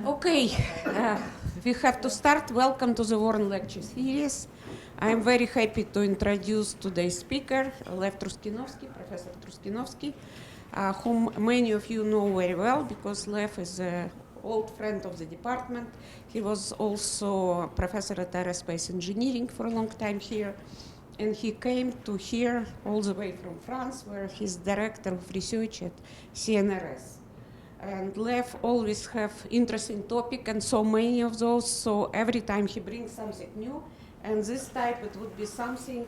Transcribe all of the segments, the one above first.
Okay, we have to start. Welcome to the Warren Lecture Series. I am very happy to introduce today's speaker, Lev Truskinovsky, Professor Truskinovsky, whom many of you know very well because Lev is an old friend of the department. He was also a professor at aerospace engineering for a long time here. And he came to here all the way from France, where he's director of research at CNRS. And Lev always have interesting topic and so many of those, so every time he brings something new, and this type it would be something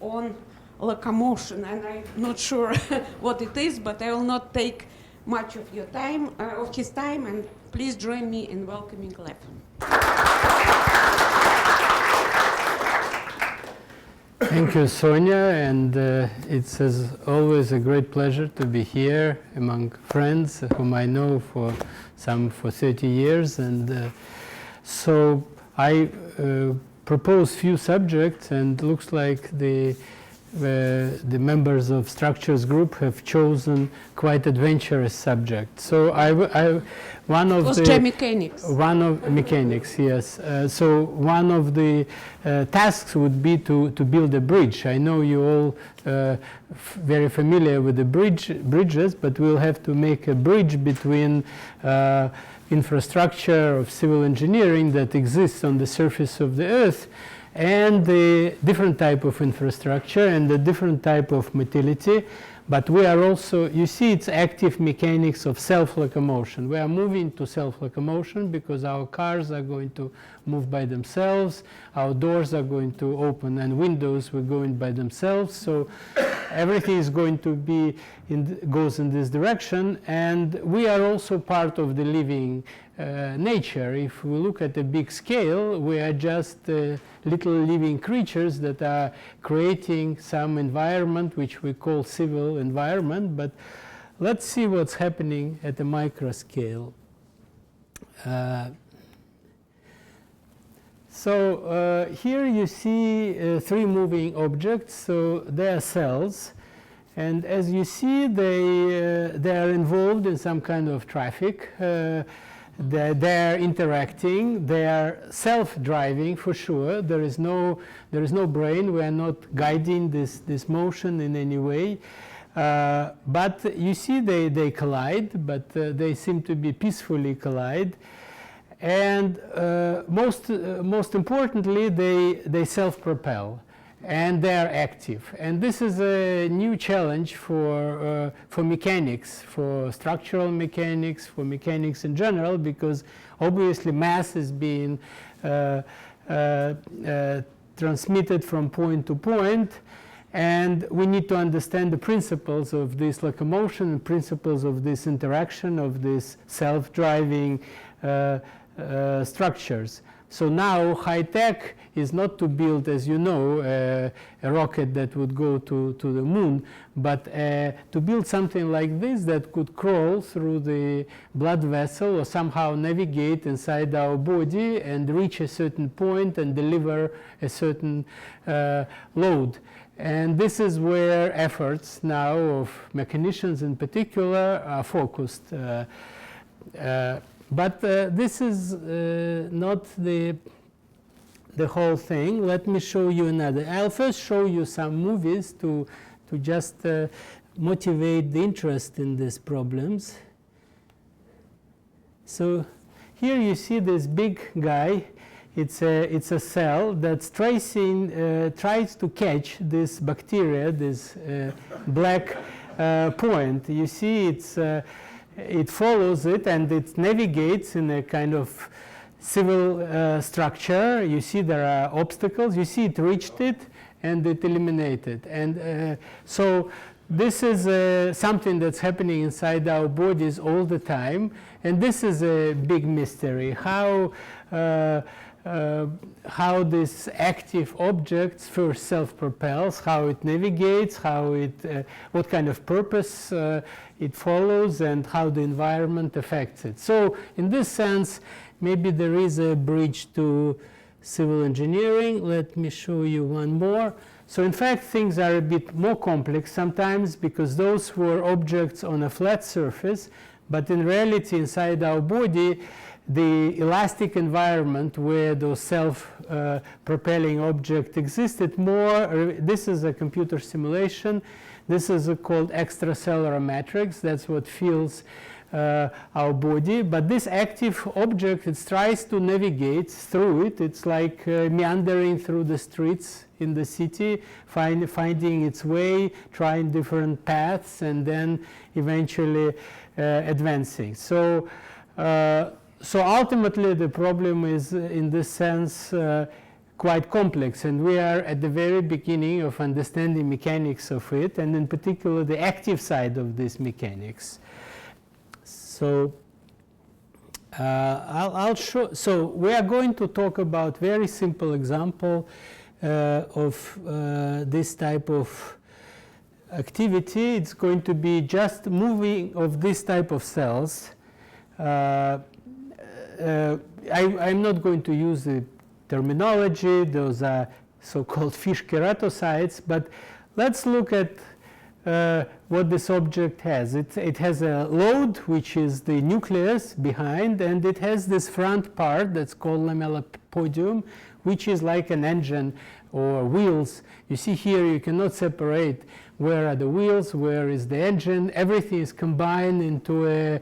on locomotion, and I'm not sure what it is, but I will not take much of your time, of his time, and please join me in welcoming Lev. Thank you, Sonia, and it's as always a great pleasure to be here among friends whom I know for 30 years. And so I propose few subjects, and looks like the members of structures group have chosen quite adventurous subjects. So mechanics, yes. So one of the tasks would be to build a bridge. I know you all very familiar with the bridges, but we'll have to make a bridge between infrastructure of civil engineering that exists on the surface of the Earth and the different type of infrastructure and the different type of motility. But we are also, you see, it's active mechanics of self-locomotion. We are moving to self-locomotion because our cars are going to move by themselves, our doors are going to open, and windows will go in by themselves. So everything is going to be goes in this direction, and we are also part of the living nature. If we look at a big scale, we are just little living creatures that are creating some environment which we call civil environment. But let's see what's happening at the micro scale. So here you see three moving objects. So they are cells, and as you see, they are involved in some kind of traffic. They're interacting. They are self-driving for sure. There is no brain. We are not guiding this motion in any way. But you see, they collide, but they seem to be peacefully collide. And most importantly, they self-propel, and they are active. And this is a new challenge for mechanics, for structural mechanics, for mechanics in general, because obviously mass is being transmitted from point to point, and we need to understand the principles of this locomotion and principles of this interaction of this self-driving structures. So now high tech is not to build, as you know, a rocket that would go to the moon, but to build something like this that could crawl through the blood vessel or somehow navigate inside our body and reach a certain point and deliver a certain load. And this is where efforts now of mechanicians in particular are focused. But this is not the whole thing. Let me show you another. I'll first show you some movies to just motivate the interest in these problems. So here you see this big guy. It's a cell that's tries to catch this bacteria, this black point. You see, it follows it and it navigates in a kind of civil structure. You see there are obstacles. You see it reached it and it eliminated. And so this is something that's happening inside our bodies all the time. And this is a big mystery. How this active object first self-propels, how it navigates, what kind of purpose it follows, and how the environment affects it. So in this sense, maybe there is a bridge to civil engineering. Let me show you one more. So in fact, things are a bit more complex sometimes because those were objects on a flat surface, but in reality, inside our body, the elastic environment where those self-propelling objects existed more. This is a computer simulation. This is called extracellular matrix. That's what fills our body. But this active object, it tries to navigate through it. It's like meandering through the streets in the city, finding its way, trying different paths, and then eventually advancing. So ultimately the problem is, in this sense, quite complex, and we are at the very beginning of understanding mechanics of it, and in particular the active side of this mechanics. So I'll show. So we are going to talk about very simple example of this type of activity. It's going to be just moving of this type of cells. I'm not going to use the terminology. Those are so-called fish keratocytes. But let's look at what this object has. It has a load, which is the nucleus behind, and it has this front part that's called lamellipodium, which is like an engine or wheels. You see here, you cannot separate where are the wheels, where is the engine. Everything is combined into a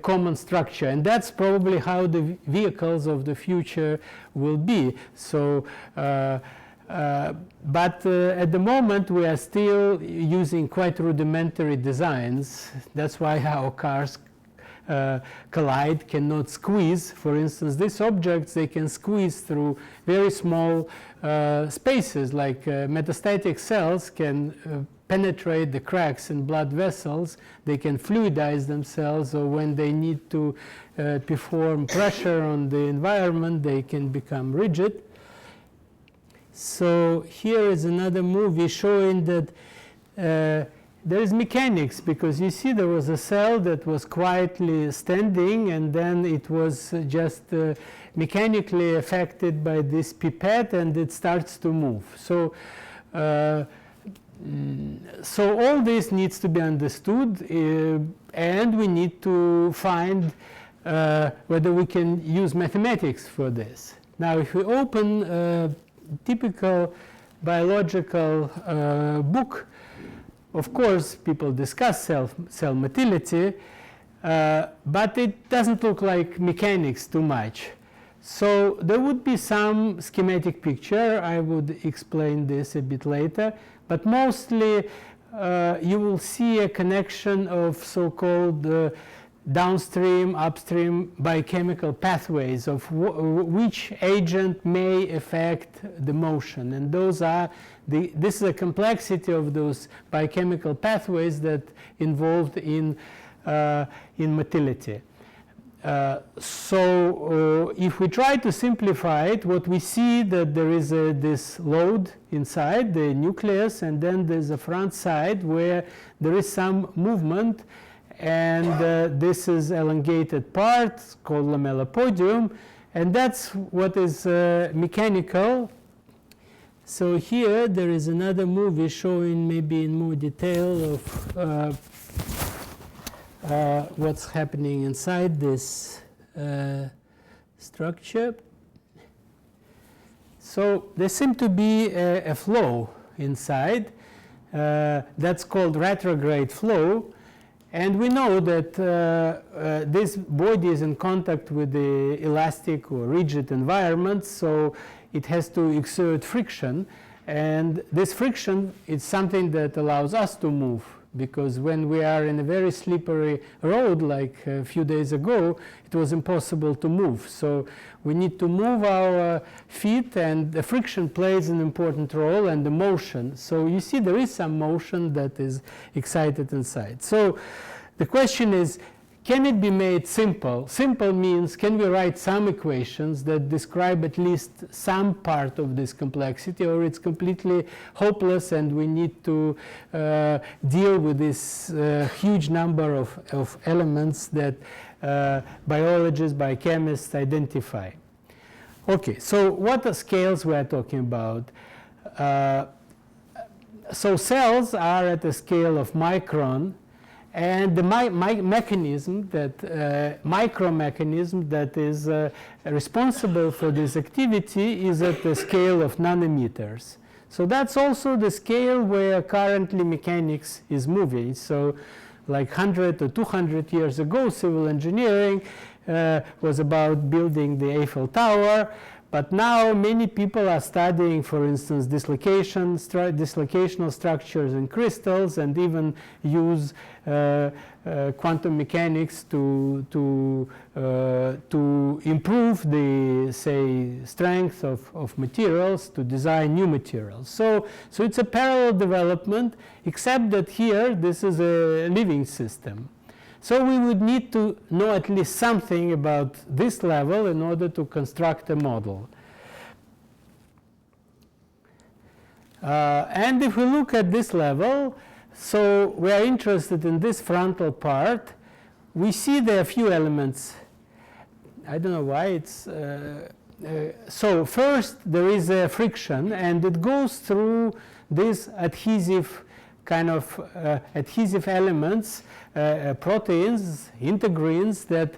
common structure, and that's probably how the vehicles of the future will be. So but at the moment we are still using quite rudimentary designs. That's why our cars collide, cannot squeeze. For instance, these objects, they can squeeze through very small spaces, like metastatic cells can penetrate the cracks in blood vessels. They can fluidize themselves, or when they need to perform pressure on the environment, they can become rigid. So here is another movie showing that there is mechanics, because you see there was a cell that was quietly standing, and then it was just mechanically affected by this pipette, and it starts to move. So so all this needs to be understood, and we need to find whether we can use mathematics for this. Now, if we open a typical biological book, of course, people discuss cell motility, but it doesn't look like mechanics too much. So there would be some schematic picture. I would explain this a bit later. But mostly you will see a connection of so-called downstream, upstream biochemical pathways of which agent may affect the motion. And those are this is a complexity of those biochemical pathways that involved in motility. So if we try to simplify it, what we see that there is this load inside the nucleus, and then there's a front side where there is some movement, and this is elongated part called lamellipodium, and that's what is mechanical. So here there is another movie showing maybe in more detail of what's happening inside this structure. So there seems to be a flow inside. That's called retrograde flow. And we know that this body is in contact with the elastic or rigid environment, so it has to exert friction. And this friction is something that allows us to move, because when we are in a very slippery road, like a few days ago, it was impossible to move. So we need to move our feet, and the friction plays an important role, and the motion. So you see there is some motion that is excited inside. So the question is, can it be made simple? Simple means, can we write some equations that describe at least some part of this complexity, or it's completely hopeless and we need to deal with this huge number of elements that biologists, biochemists identify? Okay, so what are scales we are talking about? So cells are at a scale of micron, And the mechanism that micro mechanism that is responsible for this activity is at the scale of nanometers. So that's also the scale where currently mechanics is moving. So like 100 or 200 years ago, civil engineering was about building the Eiffel Tower. But now many people are studying, for instance, dislocational structures in crystals, and even use quantum mechanics to improve the, say, strength of materials, to design new materials. So it's a parallel development, except that here this is a living system. So we would need to know at least something about this level in order to construct a model. And if we look at this level, so we are interested in this frontal part. We see there are a few elements. I don't know why it's... so first there is a friction, and it goes through these adhesive kind of adhesive elements, proteins, integrins that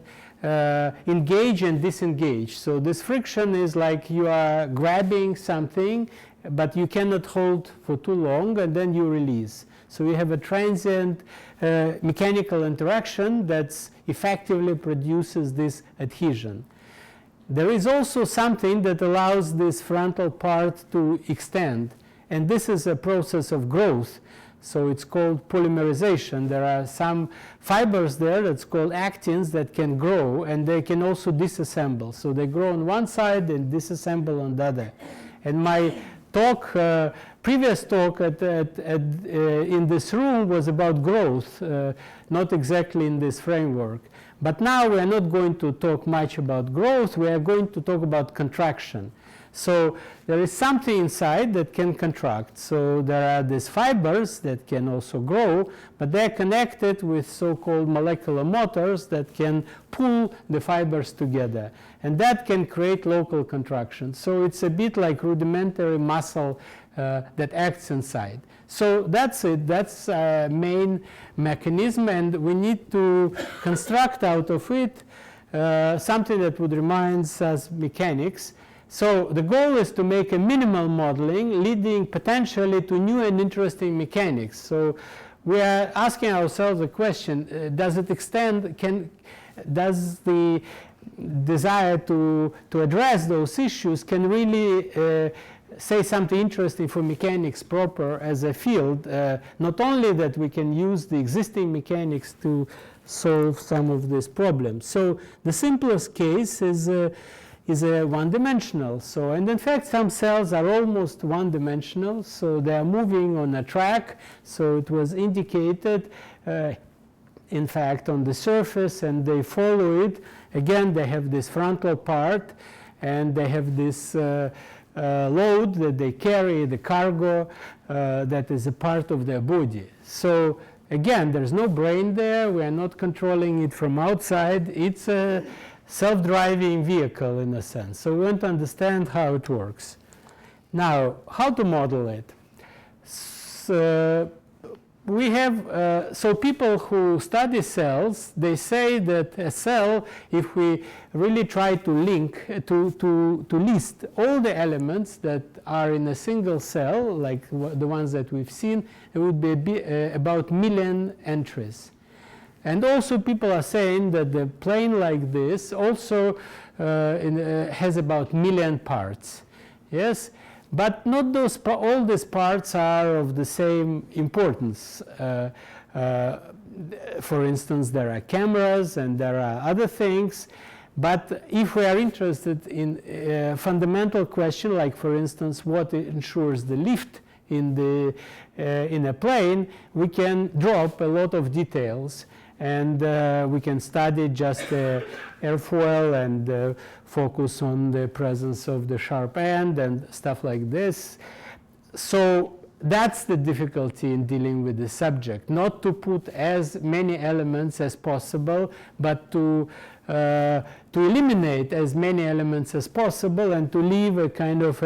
engage and disengage. So this friction is like you are grabbing something, but you cannot hold for too long, and then you release. So you have a transient mechanical interaction that effectively produces this adhesion. There is also something that allows this frontal part to extend, and this is a process of growth. So it's called polymerization. There are some fibers there that's called actins that can grow, and they can also disassemble. So they grow on one side and disassemble on the other. And my talk, previous talk in this room was about growth, not exactly in this framework. But now we are not going to talk much about growth. We are going to talk about contraction. So there is something inside that can contract. So there are these fibers that can also grow, but they're connected with so-called molecular motors that can pull the fibers together. And that can create local contraction. So it's a bit like rudimentary muscle that acts inside. So that's it. That's a main mechanism, and we need to construct out of it something that would remind us mechanics. So the goal is to make a minimal modeling leading potentially to new and interesting mechanics. So we are asking ourselves the question, does it extend, does the desire to address those issues can really say something interesting for mechanics proper as a field, not only that we can use the existing mechanics to solve some of these problems. So the simplest case is one-dimensional. So, and in fact, some cells are almost one-dimensional. So they are moving on a track. So it was indicated, in fact, on the surface, and they follow it. Again, they have this frontal part, and they have this load that they carry, the cargo that is a part of their body. So again, there's no brain there. We are not controlling it from outside. It's a self-driving vehicle in a sense. So we want to understand how it works. Now, how to model it? So we have, so people who study cells, they say that a cell, if we really try to link, to list all the elements that are in a single cell, like the ones that we've seen, it would be about 1 million entries. And also people are saying that the plane like this also has about 1 million parts. Yes? But not those, all these parts are of the same importance. For instance, there are cameras and there are other things. But if we are interested in a fundamental question, like for instance, what ensures the lift in a plane, we can drop a lot of details. And we can study just airfoil and focus on the presence of the sharp end and stuff like this. So that's the difficulty in dealing with the subject, not to put as many elements as possible, but to eliminate as many elements as possible and to leave a kind of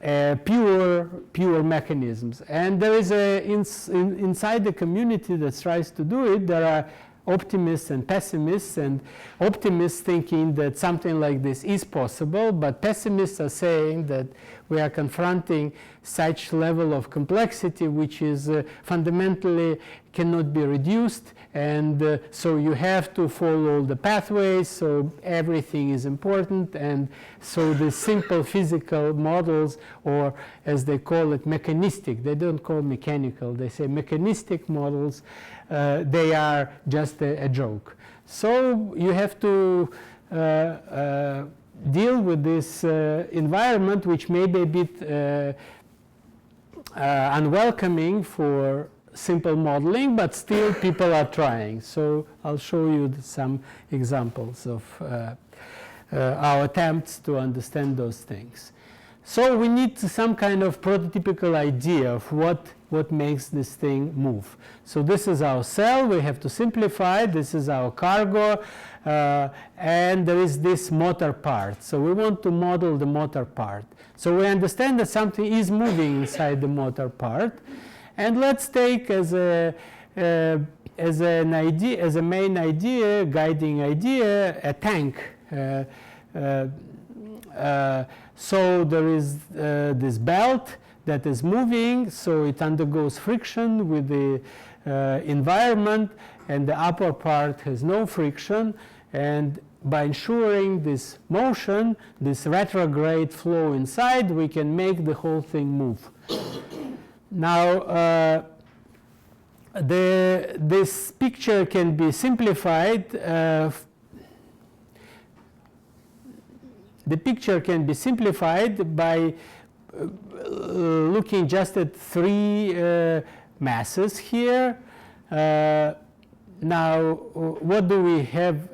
pure mechanisms. And there is inside the community that tries to do it, there are optimists and pessimists, and optimists thinking that something like this is possible, but pessimists are saying that we are confronting such level of complexity which is fundamentally cannot be reduced, and so you have to follow the pathways, so everything is important, and so the simple physical models, or as they call it, mechanistic, they don't call mechanical, they say mechanistic models, they are just a joke. So you have to deal with this environment, which may be a bit unwelcoming for simple modeling, but still people are trying. So I'll show you some examples of our attempts to understand those things. So we need some kind of prototypical idea of what makes this thing move. So this is our cell, we have to simplify, this is our cargo, and there is this motor part. So we want to model the motor part. So we understand that something is moving inside the motor part, and let's take as an idea, as a main idea, guiding idea, a tank. So there is this belt that is moving, so it undergoes friction with the environment, and the upper part has no friction, and by ensuring this motion, this retrograde flow inside, we can make the whole thing move. Now, this picture can be simplified. The picture can be simplified by looking just at three masses here. Now, what do we have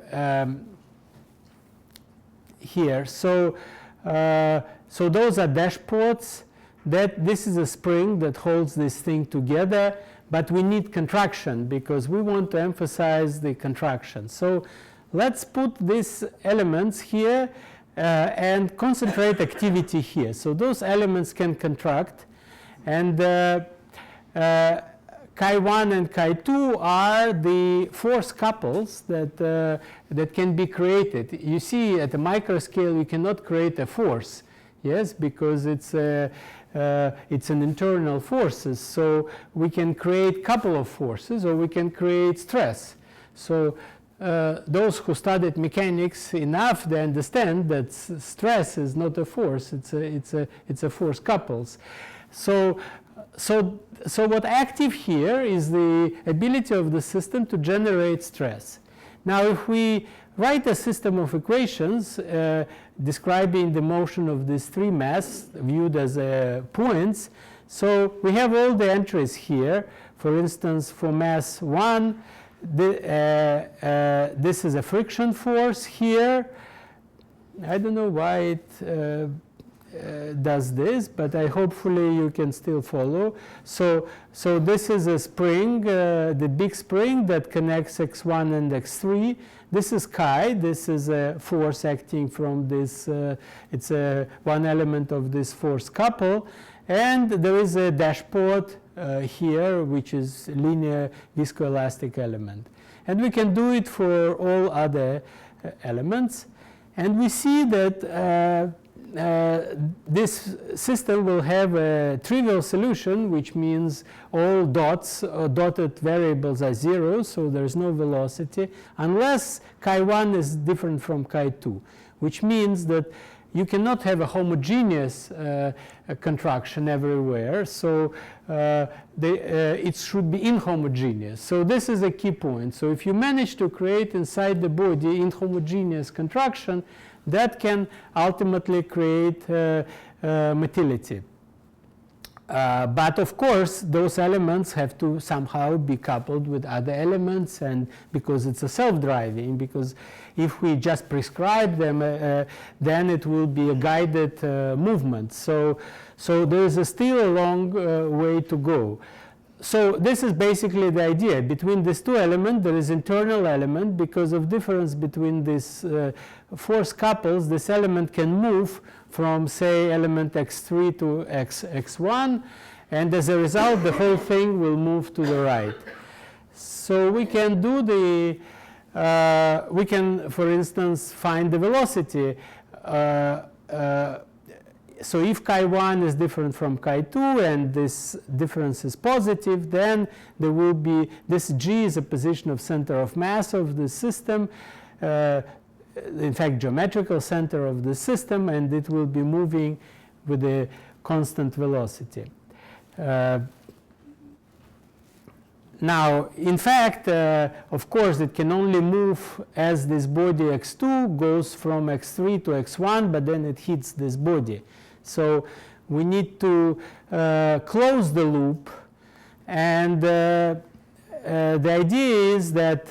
here? So, so those are dashboards. This is a spring that holds this thing together, but we need contraction because we want to emphasize the contraction. So let's put these elements here and concentrate activity here. So those elements can contract, and Chi1 and Chi2 are the force couples that can be created. You see, at the micro scale, we cannot create a force, yes, because it's an internal forces. So we can create couple of forces, or we can create stress. So those who studied mechanics enough, they understand that stress is not a force; it's a force couples. So what active here is the ability of the system to generate stress. Now, if we write a system of equations describing the motion of these three masses viewed as points, so we have all the entries here. For instance, for mass 1, this is a friction force here. I don't know why it does this, but hopefully you can still follow. So this is a spring, the big spring that connects x1 and x3. This is chi. This is a force acting from this. It's one element of this force couple, and there is a dashboard here, which is linear viscoelastic element, and we can do it for all other elements, and we see that this system will have a trivial solution, which means all dots or dotted variables are zero, so there is no velocity, unless chi1 is different from chi2, which means that you cannot have a homogeneous contraction everywhere, so it should be inhomogeneous. So this is a key point. So if you manage to create inside the body inhomogeneous contraction, that can ultimately create motility. But of course, those elements have to somehow be coupled with other elements, and because it's a self-driving, because if we just prescribe them, then it will be a guided movement. So there is still a long way to go. so this is basically the idea. Between these two elements, there is internal element. Because of difference between these force couples, this element can move from, say, element x3 to x1, and as a result, the whole thing will move to the right. So we can do the, we can, for instance, find the velocity. So if chi1 is different from chi2 and this difference is positive, then there will be, this g is a position of center of mass of the system, in fact geometrical center of the system, and it will be moving with a constant velocity. Now, in fact, of course, it can only move as this body x2 goes from x3 to x1, but then it hits this body. So we need to close the loop, and the idea is that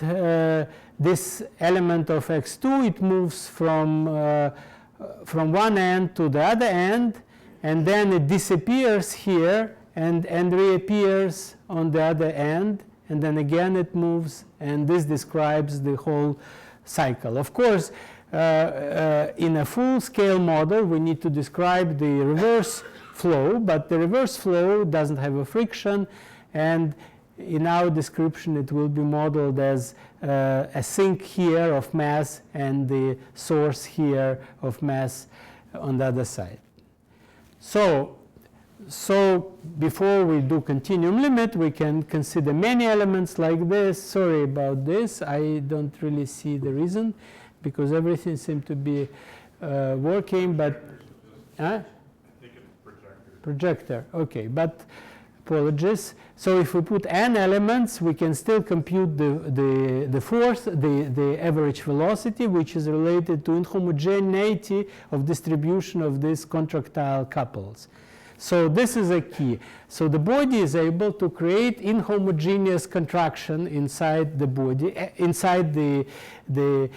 this element of x2, it moves from one end to the other end, and then it disappears here and reappears on the other end, and then again it moves, and this describes the whole cycle. Of course, in a full-scale model, we need to describe the reverse flow, but the reverse flow doesn't have a friction, and in our description it will be modeled as a sink here of mass and the source here of mass on the other side. So before we do continuum limit, we can consider many elements like this. Sorry about this, I don't really see the reason, because everything seemed to be working, but I think it's projector. Projector, okay, but apologies. So if we put n elements, we can still compute the force, the average velocity, which is related to inhomogeneity of distribution of these contractile couples. So this is a key. So the body is able to create inhomogeneous contraction inside the body, inside the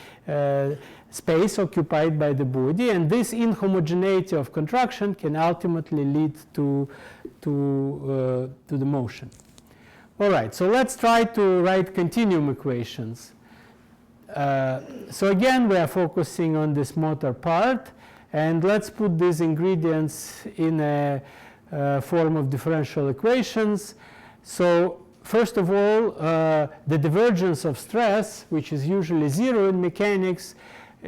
space occupied by the body, and this inhomogeneity of contraction can ultimately lead to the motion. All right, so let's try to write continuum equations. So again, we are focusing on this motor part, and let's put these ingredients in a form of differential equations. So first of all, the divergence of stress, which is usually 0 in mechanics,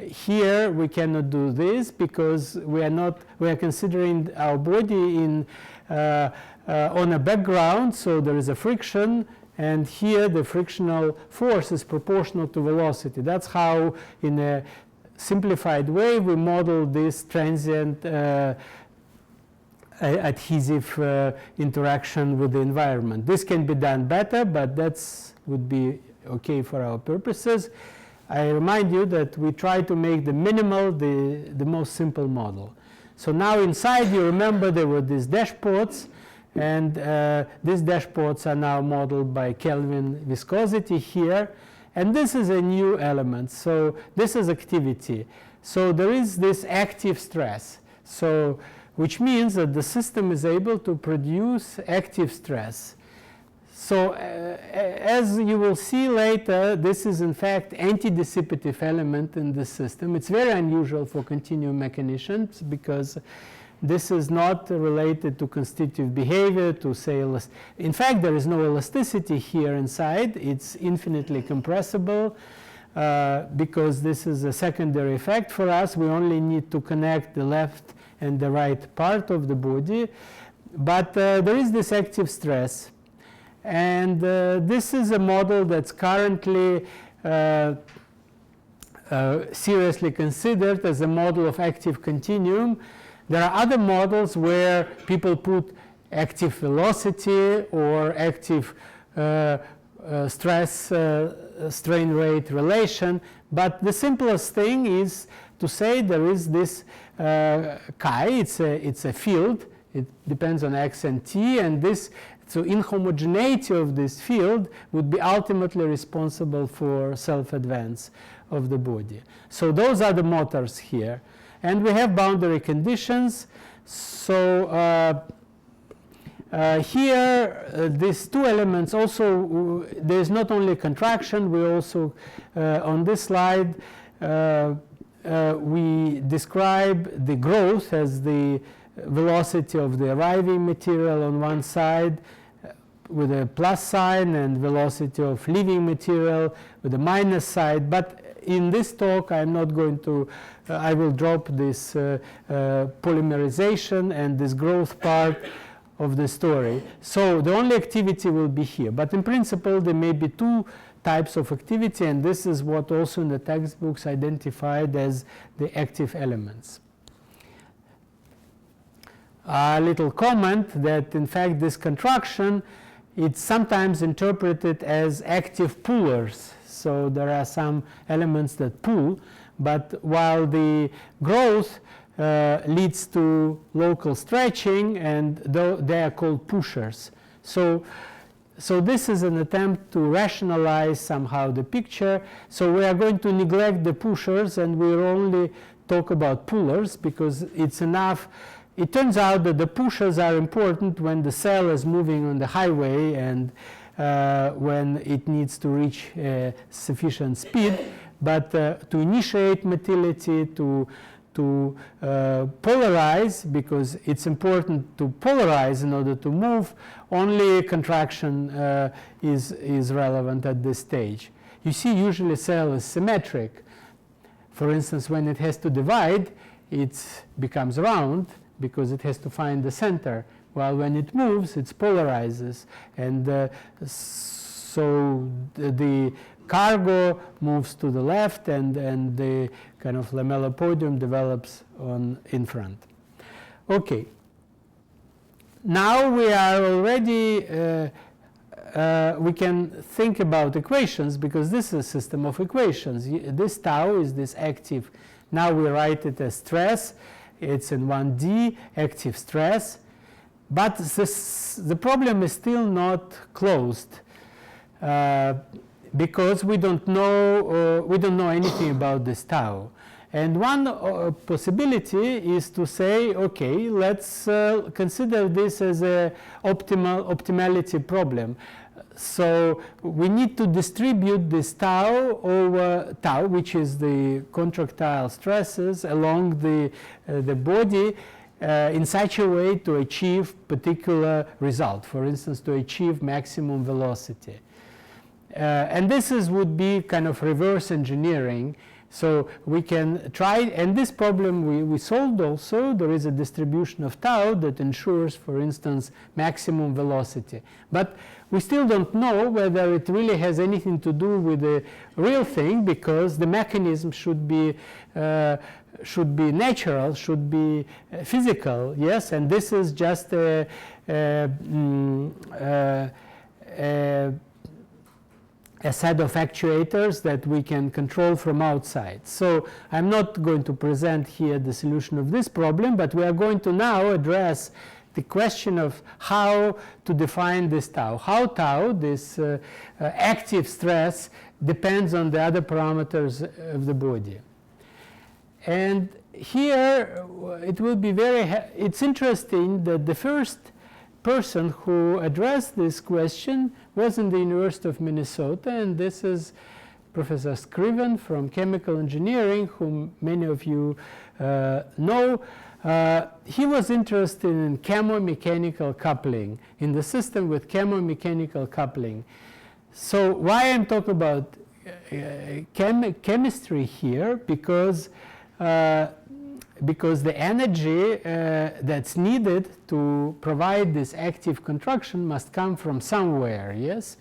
here we cannot do this because we are considering our body in on a background, so there is a friction, and here the frictional force is proportional to velocity. That's how, in a simplified way, we model this transient adhesive interaction with the environment. This can be done better, but that's would be okay for our purposes. I remind you that we try to make the minimal the most simple model. So now inside, you remember there were these dashpots, and these dashpots are now modeled by Kelvin viscosity here. And this is a new element. So this is activity. So there is this active stress, so which means that the system is able to produce active stress. So as you will see later, this is in fact antidissipative element in the system. It's very unusual for continuum mechanicians because this is not related to constitutive behavior, to say, in fact there is no elasticity here inside. It's infinitely compressible because this is a secondary effect for us. We only need to connect the left and the right part of the body. But there is this active stress. And this is a model that's currently seriously considered as a model of active continuum. There are other models where people put active velocity or active stress strain rate relation, but the simplest thing is to say there is this chi, it's a field, it depends on x and t, and this, so inhomogeneity of this field would be ultimately responsible for self-advance of the body. So those are the motors here. And we have boundary conditions. So Here, these two elements also, there is not only contraction, we also, on this slide, we describe the growth as the velocity of the arriving material on one side with a plus sign, and velocity of leaving material with a minus side. But in this talk, I'm not going to, I will drop this polymerization and this growth part of the story. So the only activity will be here. But in principle, there may be two types of activity, and this is what also in the textbooks identified as the active elements. A little comment that in fact this contraction, it's sometimes interpreted as active pullers. So there are some elements that pull, but while the growth leads to local stretching, and they are called pushers. So this is an attempt to rationalize somehow the picture. So we are going to neglect the pushers, and we'll only talk about pullers, because it's enough. It turns out that the pushers are important when the cell is moving on the highway and when it needs to reach sufficient speed. But to initiate motility, to polarize, because it's important to polarize in order to move, only contraction is relevant at this stage. You see, usually cell is symmetric. For instance, when it has to divide, it becomes round because it has to find the center, while when it moves, it polarizes. And so the cargo moves to the left, and the kind of lamellopodium develops in front. Okay. Now we are already, we can think about equations, because this is a system of equations. This tau is this active. Now we write it as stress. It's in 1D, active stress. But the problem is still not closed. Because we don't know anything about this tau. And one possibility is to say, okay, let's consider this as an optimality problem. So we need to distribute this tau over tau, which is the contractile stresses, along the body in such a way to achieve particular result. For instance, to achieve maximum velocity. And this would be kind of reverse engineering. So we can try, and this problem we solved also. There is a distribution of tau that ensures, for instance, maximum velocity. But we still don't know whether it really has anything to do with the real thing, because the mechanism should be natural, should be physical, yes, and this is just a set of actuators that we can control from outside. So I'm not going to present here the solution of this problem, but we are going to now address the question of how to define this tau. How tau, this active stress, depends on the other parameters of the body. And here it will be it's interesting that the first person who addressed this question was in the University of Minnesota, and this is Professor Scriven from chemical engineering, whom many of you know. He was interested in chemo-mechanical coupling, in the system with chemo-mechanical coupling. So why I'm talking about chemistry here? Because the energy that's needed to provide this active contraction must come from somewhere, yes?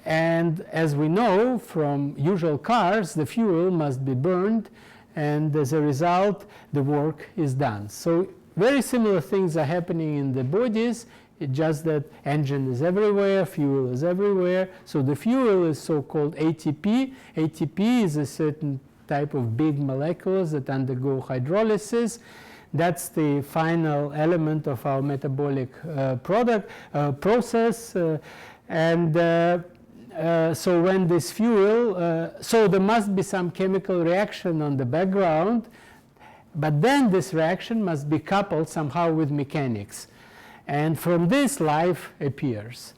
And as we know from usual cars, the fuel must be burned, and as a result, the work is done. So very similar things are happening in the bodies. It's just that engine is everywhere, fuel is everywhere. So the fuel is so-called ATP. ATP is a certain type of big molecules that undergo hydrolysis. That's the final element of our metabolic process. So when this fuel, so there must be some chemical reaction on the background, but then this reaction must be coupled somehow with mechanics. And from this, life appears.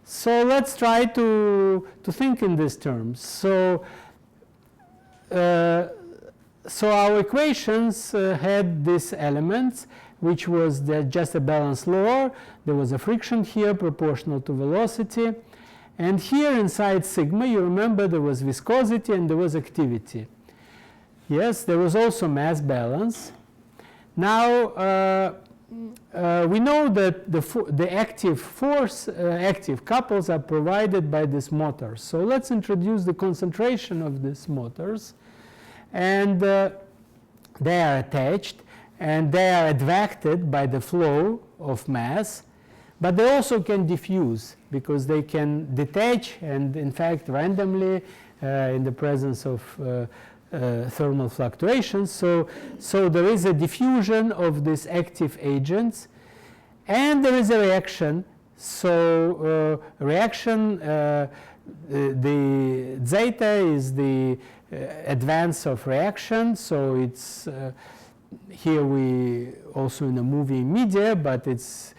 So let's try to think in these terms. So our equations had these elements, which was just a balanced law. There was a friction here proportional to velocity. And here inside sigma, you remember there was viscosity and there was activity. Yes, there was also mass balance. Now, we know that the active force, active couples are provided by these motors. So let's introduce the concentration of these motors. And they are attached and they are advected by the flow of mass. But they also can diffuse because they can detach and, in fact, randomly in the presence of thermal fluctuations. So there is a diffusion of these active agents, and there is a reaction. So reaction, the zeta is the advance of reaction. So it's here we also in a moving media, but it's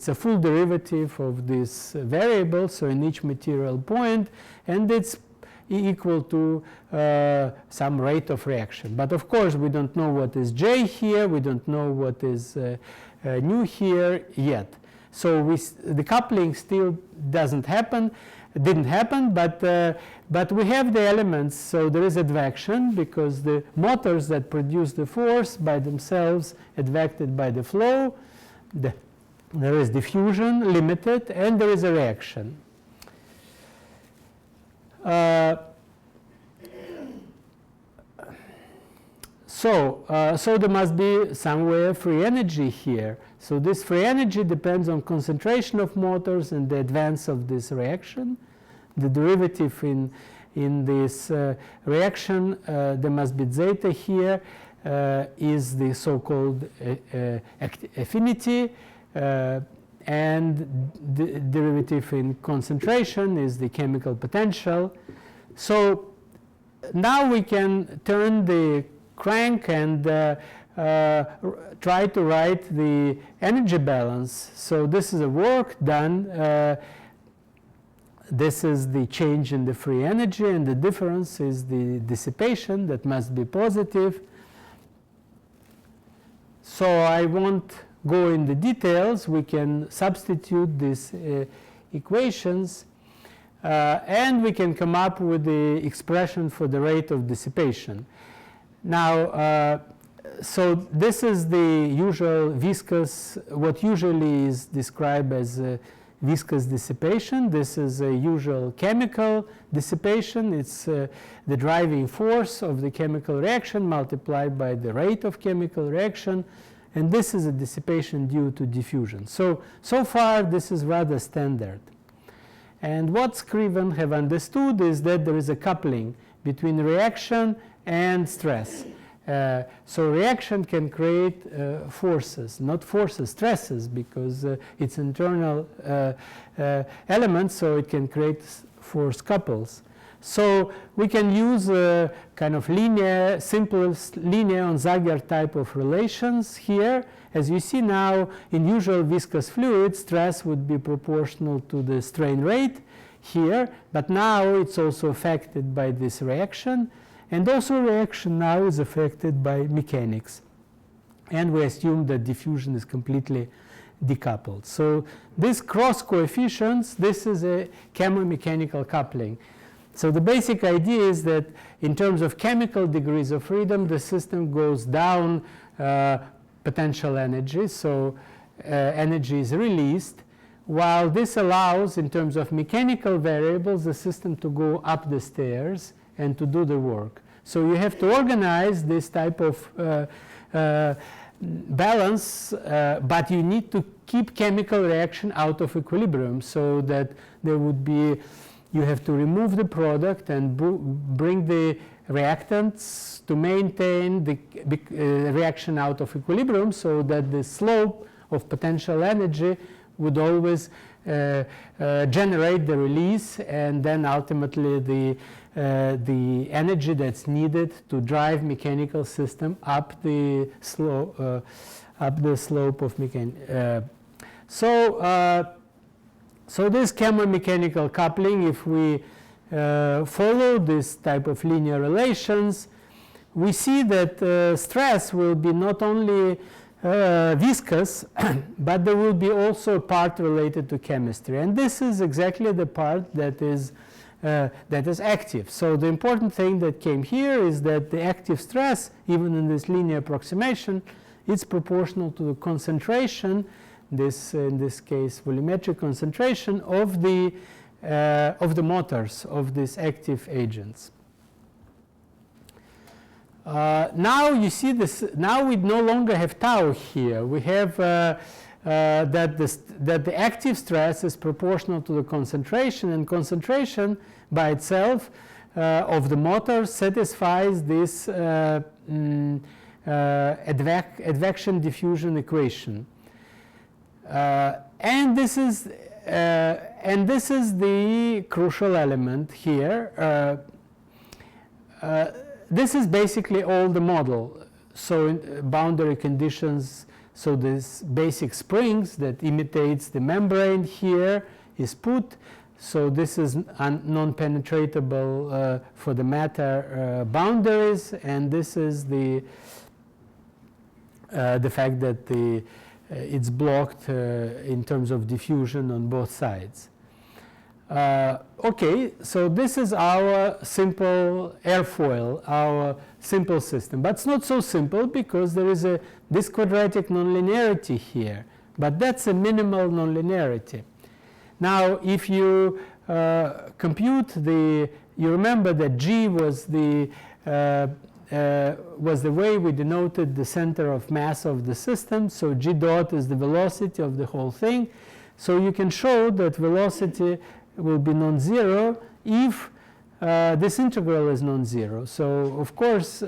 a full derivative of this variable, so in each material point, and it's equal to some rate of reaction. But of course, we don't know what is J here, we don't know what is nu here yet. So the coupling still didn't happen, but we have the elements, so there is advection because the motors that produce the force by themselves advected by the flow. There is diffusion, limited, and there is a reaction. So there must be somewhere free energy here. So this free energy depends on concentration of motors and the advance of this reaction. The derivative in this reaction, there must be zeta here, is the so-called affinity. And the derivative in concentration is the chemical potential. So now we can turn the crank and try to write the energy balance. So this is a work done. This is the change in the free energy, and the difference is the dissipation that must be positive. So I won't go in the details. We can substitute these equations and we can come up with the expression for the rate of dissipation. Now, so this is the usual viscous, what usually is described as viscous dissipation. This is a usual chemical dissipation. It's the driving force of the chemical reaction multiplied by the rate of chemical reaction. And this is a dissipation due to diffusion. So far this is rather standard. And what Scriven have understood is that there is a coupling between reaction and stress. So reaction can create forces, not forces, stresses, because it's internal elements, so it can create force couples. So we can use kind of linear, simplest linear on Zagier type of relations here. As you see now, in usual viscous fluid, stress would be proportional to the strain rate here, but now it's also affected by this reaction, and also reaction now is affected by mechanics. And we assume that diffusion is completely decoupled. So these cross coefficients, this is a chemo-mechanical coupling. So the basic idea is that in terms of chemical degrees of freedom, the system goes down potential energy, so energy is released, while this allows, in terms of mechanical variables, the system to go up the stairs and to do the work. So you have to organize this type of balance, but you need to keep chemical reaction out of equilibrium so that there would be, you have to remove the product and bring the reactants to maintain the reaction out of equilibrium so that the slope of potential energy would always generate the release, and then ultimately the energy that's needed to drive mechanical system up the slope of So, so this chemo-mechanical coupling, if we follow this type of linear relations, we see that stress will be not only viscous, but there will be also a part related to chemistry. And this is exactly the part that is active. So the important thing that came here is that the active stress, even in this linear approximation, is proportional to the concentration, this in this case volumetric concentration of the motors of these active agents. Now you see this. Now we no longer have tau here. We have that the active stress is proportional to the concentration, and concentration by itself of the motor satisfies this advection diffusion equation. And this is the crucial element here. This is basically all the model. So in boundary conditions, so this basic springs that imitates the membrane here is put. So this is non-penetratable for the matter boundaries, and this is the fact that it's blocked in terms of diffusion on both sides. Okay, so this is our simple airfoil, our simple system. But it's not so simple because there is this quadratic nonlinearity here. But that's a minimal nonlinearity. Now, if you compute you remember that G was the way we denoted the center of mass of the system. So G dot is the velocity of the whole thing. So you can show that velocity will be non-zero if this integral is non-zero. So of course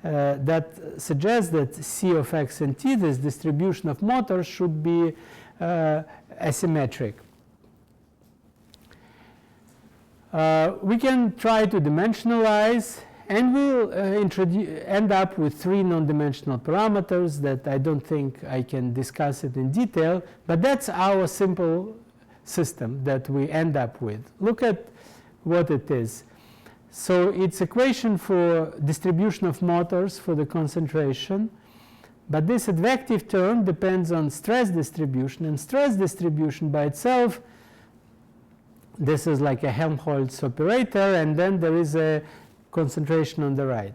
that suggests that C of x and t, this distribution of motors, should be asymmetric. We can try to dimensionalize, and we'll end up with 3 non-dimensional parameters that I don't think I can discuss it in detail, but that's our simple system that we end up with. Look at what it is. So it's equation for distribution of motors for the concentration, but this advective term depends on stress distribution, and stress distribution by itself, this is like a Helmholtz operator, and then there is a concentration on the right.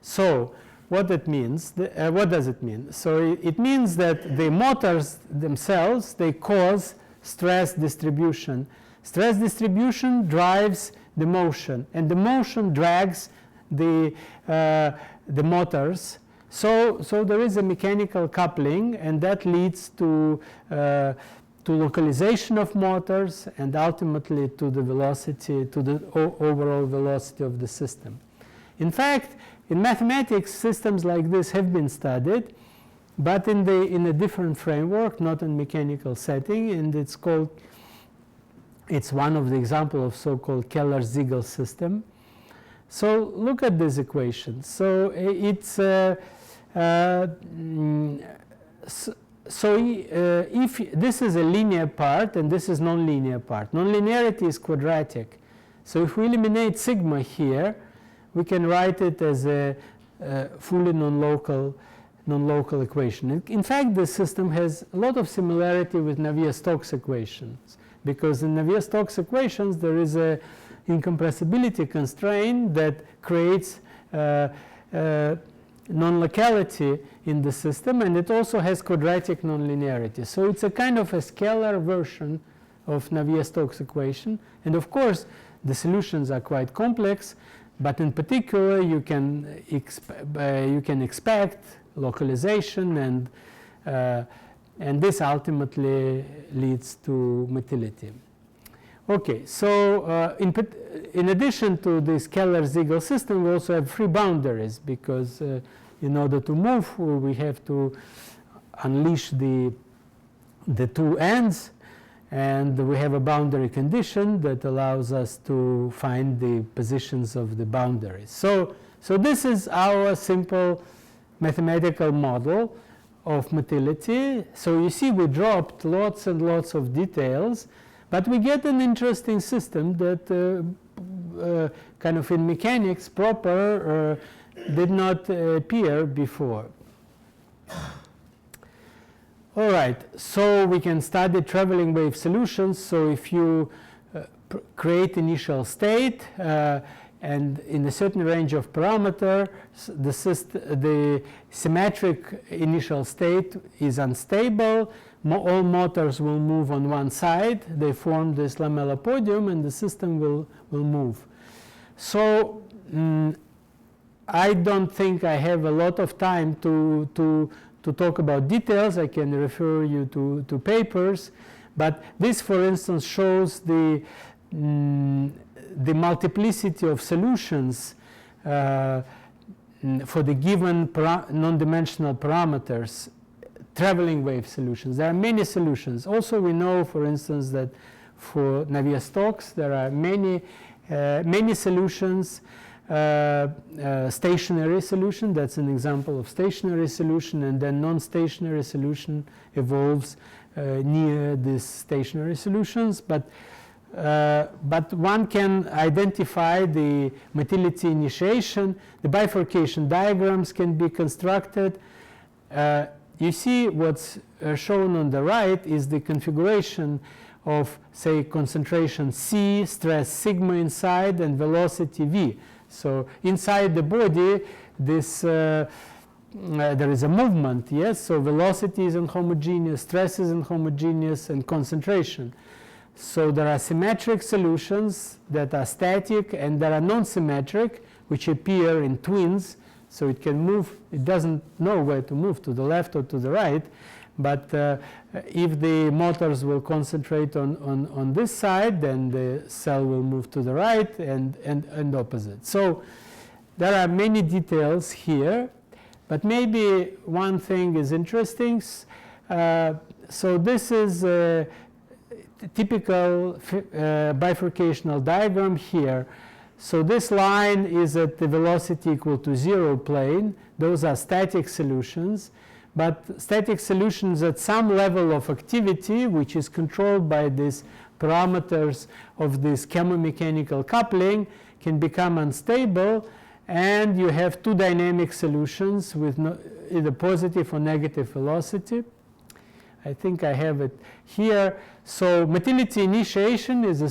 So what it means, what does it mean? So it means that the motors themselves, they cause stress distribution. Stress distribution drives the motion, and the motion drags the motors. So there is a mechanical coupling, and that leads to localization of motors and ultimately to the velocity, to the overall velocity of the system. In fact, in mathematics, systems like this have been studied, but in a different framework, not in mechanical setting, and it's one of the examples of so-called Keller-Segel system. So look at this equation. So it's if this is a linear part and this is non-linear part, non-linearity is quadratic. So if we eliminate sigma here, we can write it as a fully non-local equation. In fact, this system has a lot of similarity with Navier-Stokes equations, because in Navier-Stokes equations there is a incompressibility constraint that creates non-locality in the system, and it also has quadratic nonlinearity. So it's a kind of a scalar version of Navier-Stokes equation, and of course the solutions are quite complex, but in particular you can expect localization, and this ultimately leads to motility. Okay, so in addition to this Keller-Segel system, we also have free boundaries, because in order to move, we have to unleash the two ends, and we have a boundary condition that allows us to find the positions of the boundaries. So this is our simple mathematical model of motility. So you see we dropped lots and lots of details, but we get an interesting system that kind of in mechanics proper did not appear before. All right, so we can study traveling wave solutions. So if you create initial state and in a certain range of parameter, the symmetric initial state is unstable. All motors will move on one side. They form this lamellopodium, and the system will move. So I don't think I have a lot of time to talk about details. I can refer you to papers, but this, for instance, shows the multiplicity of solutions for the given non-dimensional parameters, traveling wave solutions. There are many solutions. Also, we know, for instance, that for Navier-Stokes there are many solutions. Stationary solution, that's an example of stationary solution, and then non-stationary solution evolves near these stationary solutions. But one can identify the motility initiation. The bifurcation diagrams can be constructed. You see what's shown on the right is the configuration of, say, concentration C, stress sigma inside, and velocity V. So inside the body, this there is a movement, yes? So velocity is inhomogeneous, stress is inhomogeneous, and concentration. So there are symmetric solutions that are static, and there are non-symmetric, which appear in twins. So it can move, it doesn't know where to move, to the left or to the right. But if the motors will concentrate on this side, then the cell will move to the right and opposite. So there are many details here, but maybe one thing is interesting. So this is a typical bifurcational diagram here. So this line is at the velocity equal to 0 plane. Those are static solutions. But static solutions at some level of activity, which is controlled by these parameters of this chemo-mechanical coupling, can become unstable, and you have two dynamic solutions with either positive or negative velocity. I think I have it here. So motility initiation is a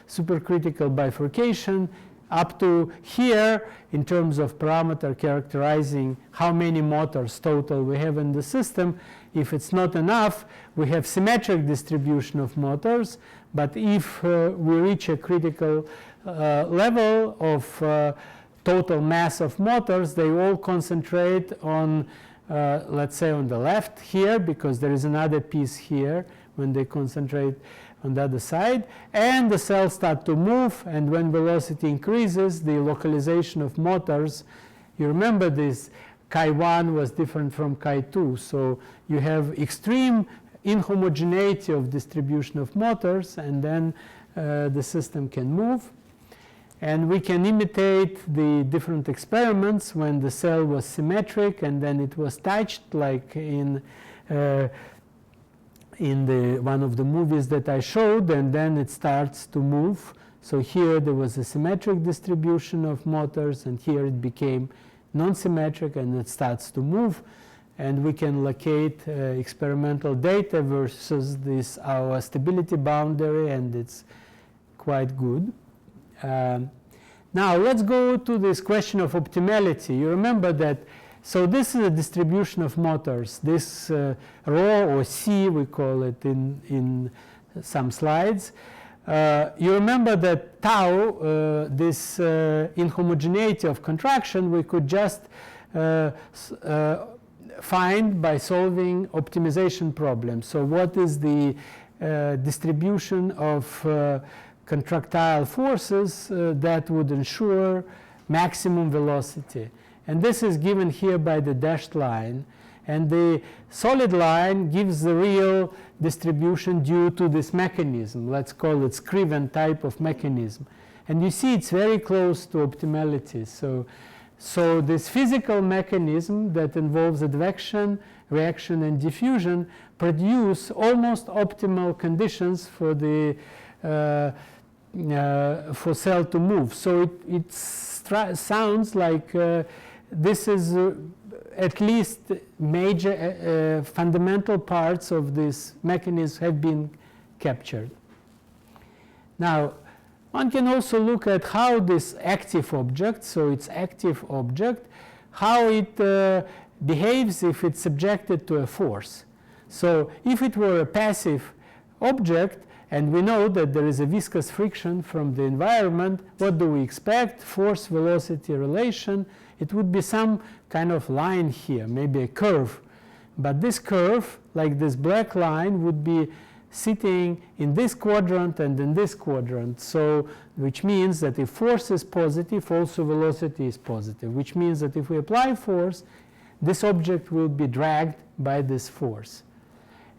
supercritical bifurcation. Up to here, in terms of parameter characterizing how many motors total we have in the system. If it's not enough, we have symmetric distribution of motors. But if we reach a critical level of total mass of motors, they all concentrate on, let's say, on the left here, because there is another piece here when they concentrate on the other side, and the cells start to move, and when velocity increases, the localization of motors, you remember this, chi1 was different from chi2, so you have extreme inhomogeneity of distribution of motors, and then the system can move. And we can imitate the different experiments when the cell was symmetric and then it was touched, like in one of the movies that I showed, and then it starts to move. So here there was a symmetric distribution of motors, and here it became non-symmetric and it starts to move. And we can locate experimental data versus this our stability boundary, and it's quite good. Now let's go to this question of optimality. You remember that. So this is a distribution of motors. This rho or C, we call it in some slides. You remember that tau, this inhomogeneity of contraction, we could just find by solving optimization problems. So what is the distribution of contractile forces that would ensure maximum velocity? And this is given here by the dashed line. And the solid line gives the real distribution due to this mechanism. Let's call it Scriven type of mechanism. And you see it's very close to optimality. So So this physical mechanism that involves advection, reaction, and diffusion produce almost optimal conditions for the for cell to move. So it sounds like this is at least major fundamental parts of this mechanism have been captured. Now, one can also look at how this active object, so it's active object, how it behaves if it's subjected to a force. So if it were a passive object, and we know that there is a viscous friction from the environment, what do we expect? Force-velocity relation. It would be some kind of line here, maybe a curve. But this curve, like this black line, would be sitting in this quadrant and in this quadrant. So, which means that if force is positive, also velocity is positive, which means that if we apply force, this object will be dragged by this force.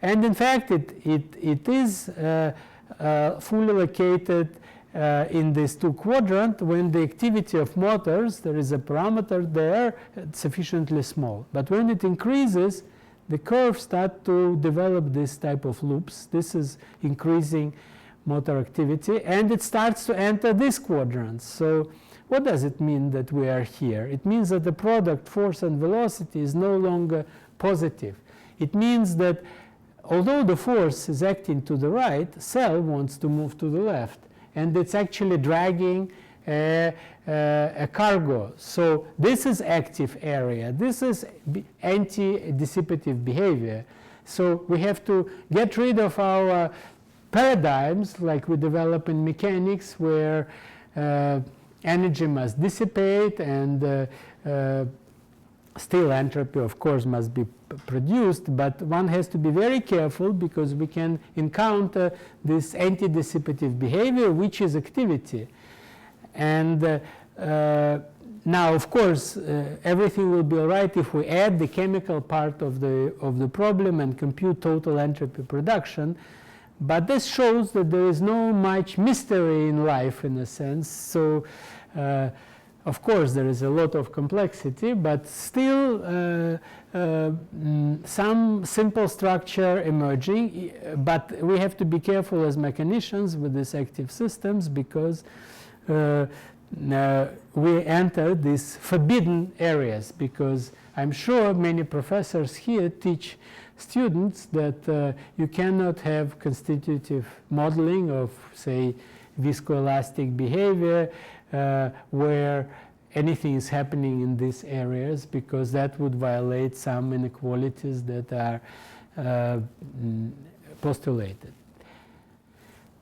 And in fact, it is fully located in these two quadrants when the activity of motors, there is a parameter there, sufficiently small. But when it increases, the curves start to develop this type of loops. This is increasing motor activity, and it starts to enter this quadrant. So what does it mean that we are here? It means that the product force and velocity is no longer positive. It means that although the force is acting to the right, cell wants to move to the left, and it's actually dragging a cargo. So this is active area. This is anti-dissipative behavior. So we have to get rid of our paradigms like we develop in mechanics, where energy must dissipate and still entropy, of course, must be produced, but one has to be very careful because we can encounter this anti-dissipative behavior, which is activity. And now, of course, everything will be all right if we add the chemical part of the problem and compute total entropy production. But this shows that there is no much mystery in life, in a sense. So, of course, there is a lot of complexity, but still some simple structure emerging. But we have to be careful as mechanicians with these active systems, because we enter these forbidden areas, because I'm sure many professors here teach students that you cannot have constitutive modeling of, say, viscoelastic behavior where anything is happening in these areas, because that would violate some inequalities that are postulated.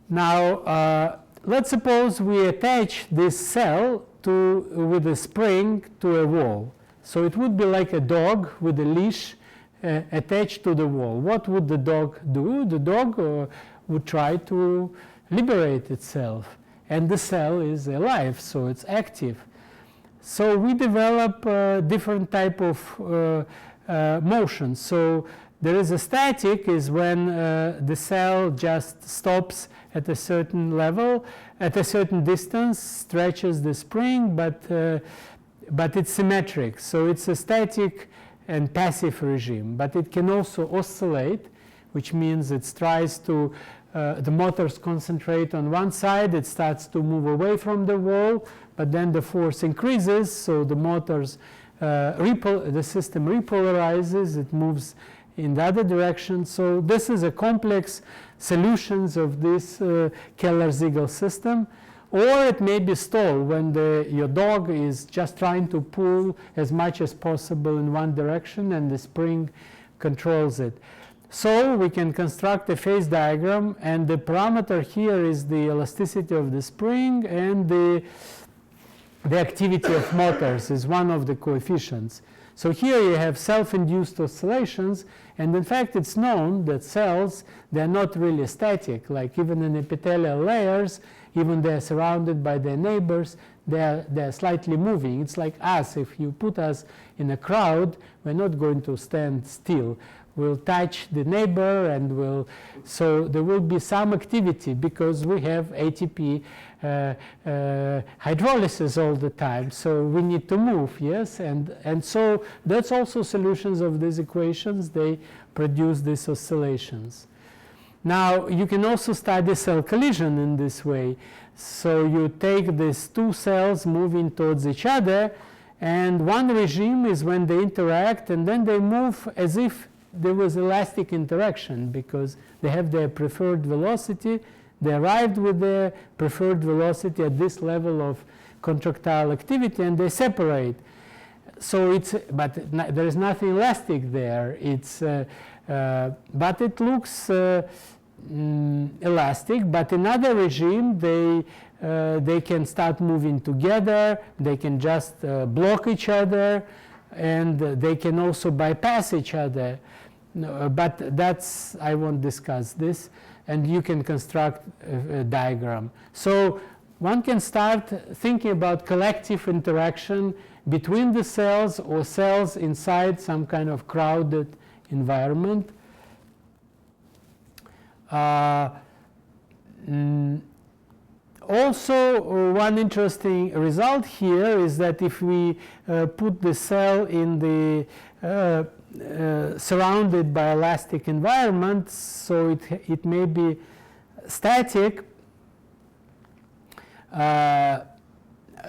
Now, let's suppose we attach this cell with a spring to a wall. So it would be like a dog with a leash attached to the wall. What would the dog do? The dog would try to liberate itself. And the cell is alive, so it's active. So we develop different type of motion. So there is a static, is when the cell just stops at a certain level, at a certain distance, stretches the spring, but it's symmetric. So it's a static and passive regime. But it can also oscillate, which means it tries to the motors concentrate on one side, it starts to move away from the wall, but then the force increases, so the motors, the system repolarizes, it moves in the other direction. So this is a complex solutions of this Keller-Segel system. Or it may be stall when your dog is just trying to pull as much as possible in one direction and the spring controls it. So we can construct a phase diagram, and the parameter here is the elasticity of the spring, and the activity of motors is one of the coefficients. So here you have self-induced oscillations, and in fact it's known that cells, they're not really static, like even in epithelial layers, even they're surrounded by their neighbors, they're slightly moving. It's like us. If you put us in a crowd, we're not going to stand still. We'll touch the neighbor, and so there will be some activity because we have ATP hydrolysis all the time. So we need to move, yes? And so that's also solutions of these equations. They produce these oscillations. Now, you can also study cell collision in this way. So you take these two cells moving towards each other, and one regime is when they interact, and then they move as if there was elastic interaction because they have their preferred velocity. They arrived with their preferred velocity at this level of contractile activity, and they separate. So but there is nothing elastic there. But it looks elastic. But in other regime, they can start moving together. They can just block each other, and they can also bypass each other. But I won't discuss this, and you can construct a diagram. So one can start thinking about collective interaction between the cells or cells inside some kind of crowded environment. Also, one interesting result here is that if we put the cell in the surrounded by elastic environment, so it may be static.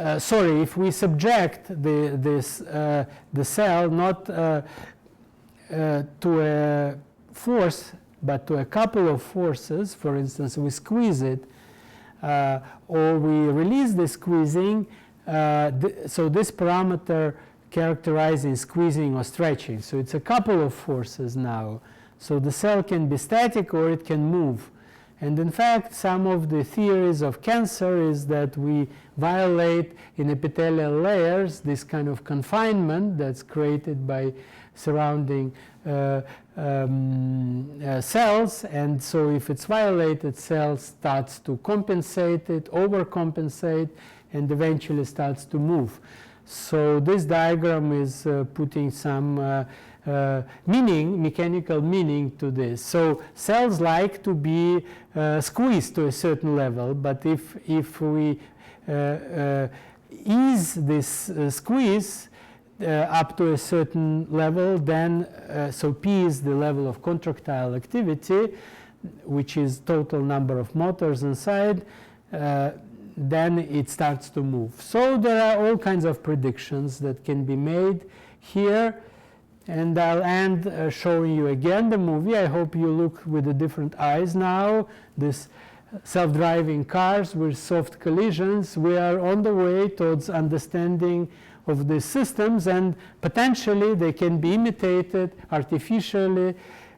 If we subject the cell not to a force but to a couple of forces, for instance, we squeeze it or we release the squeezing, so this parameter characterizing squeezing or stretching. So it's a couple of forces now. So the cell can be static or it can move. And in fact, some of the theories of cancer is that we violate in epithelial layers this kind of confinement that's created by surrounding cells. And so if it's violated, cell starts to compensate it, overcompensate, and eventually starts to move. So this diagram is putting some mechanical meaning to this. So cells like to be squeezed to a certain level, but if we ease this squeeze up to a certain level, then so P is the level of contractile activity, which is total number of motors inside, then it starts to move. So there are all kinds of predictions that can be made here. And I'll end showing you again the movie. I hope you look with the different eyes now. This self-driving cars with soft collisions. We are on the way towards understanding of these systems, and potentially they can be imitated artificially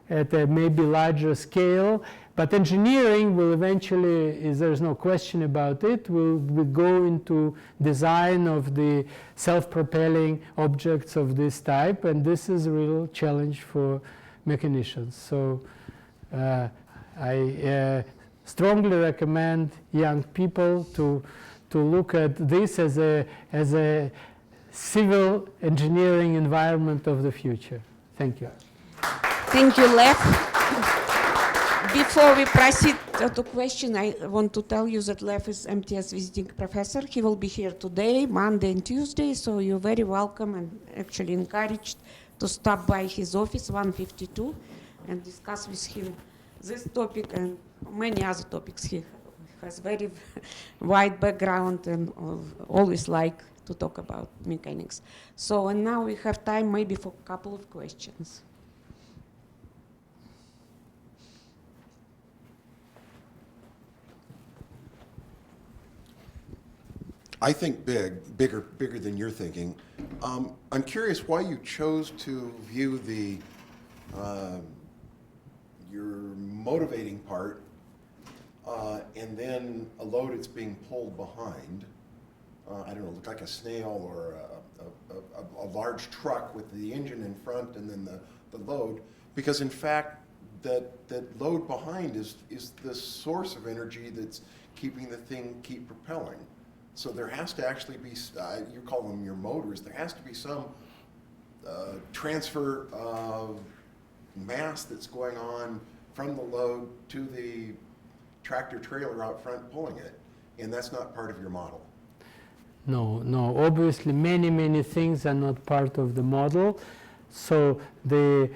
at a maybe larger scale. But engineering will eventually, there's no question about it, will go into design of the self-propelling objects of this type, and this is a real challenge for mechanicians. So I strongly recommend young people to look at this as a civil engineering environment of the future. Thank you. Thank you, Lev. Before we proceed to question, I want to tell you that Lev is MTS visiting professor. He will be here today, Monday and Tuesday, so you're very welcome and actually encouraged to stop by his office, 152, and discuss with him this topic and many other topics. He has very wide background and always like to talk about mechanics. So, and now we have time maybe for a couple of questions. I think bigger than you're thinking. I'm curious why you chose to view your motivating part and then a load that's being pulled behind. I don't know, look like a snail or a large truck with the engine in front and then the load. Because in fact, that load behind is the source of energy that's keeping the thing keep propelling. So there has to actually be, you call them your motors, there has to be some transfer of mass that's going on from the load to the tractor trailer out front pulling it, and that's not part of your model. No, obviously many things are not part of the model. So the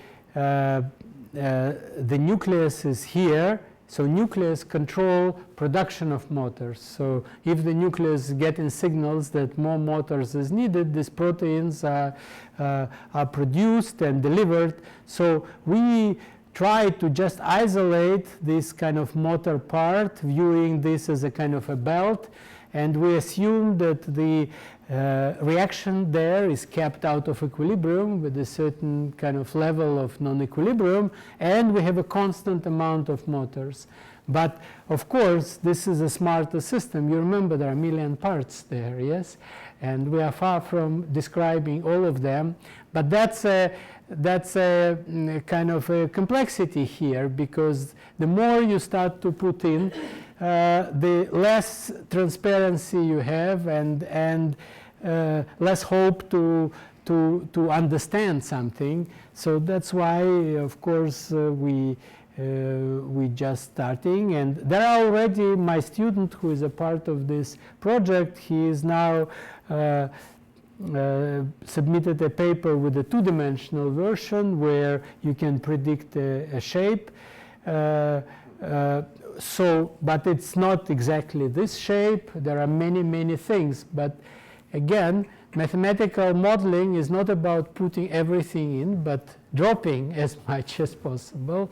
nucleus is here, so nucleus control production of motors. So if the nucleus is getting signals that more motors is needed, these proteins are produced and delivered. So we try to just isolate this kind of motor part, viewing this as a kind of a belt, and we assume that the reaction there is kept out of equilibrium with a certain kind of level of non-equilibrium, and we have a constant amount of motors. But of course, this is a smarter system. You remember there are a million parts there, yes? And we are far from describing all of them, but that's a kind of a complexity here, because the more you start to put in, the less transparency you have, and less hope to understand something. So that's why, of course, we just starting, and there are already my student who is a part of this project. He is now submitted a paper with a two-dimensional version where you can predict a shape. But it's not exactly this shape. There are many things. But again, mathematical modeling is not about putting everything in, but dropping as much as possible,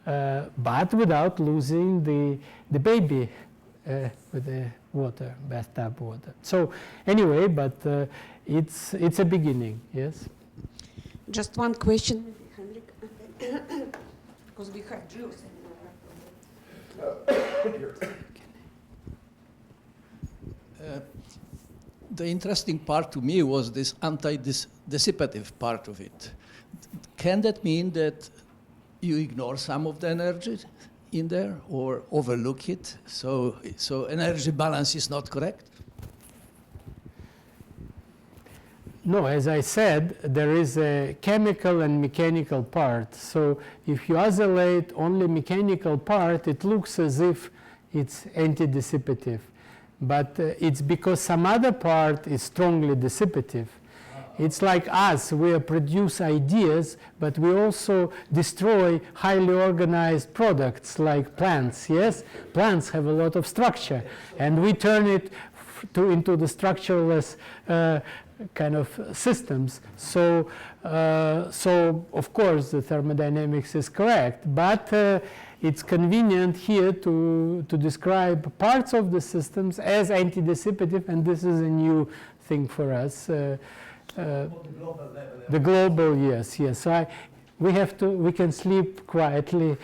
but without losing the baby with the water, bathtub water. So anyway, but it's a beginning, yes? Just one question, Henrik, because we have Jews. The interesting part to me was this anti-dissipative part of it. Can that mean that you ignore some of the energy in there or overlook it? So energy balance is not correct? No, as I said, there is a chemical and mechanical part. So if you isolate only mechanical part, it looks as if it's anti-dissipative. But it's because some other part is strongly dissipative. It's like us, we produce ideas, but we also destroy highly organized products like plants, yes? Plants have a lot of structure, and we turn it into the structureless kind of systems. So of course the thermodynamics is correct, but it's convenient here to describe parts of the systems as anti-dissipative, and this is a new thing for us. The global, yes. So we can sleep quietly.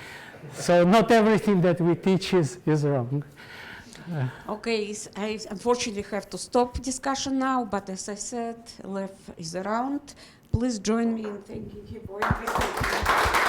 So not everything that we teach is wrong. Okay, I unfortunately have to stop discussion now, but as I said, Lev is around. Please join me in thanking him for everything.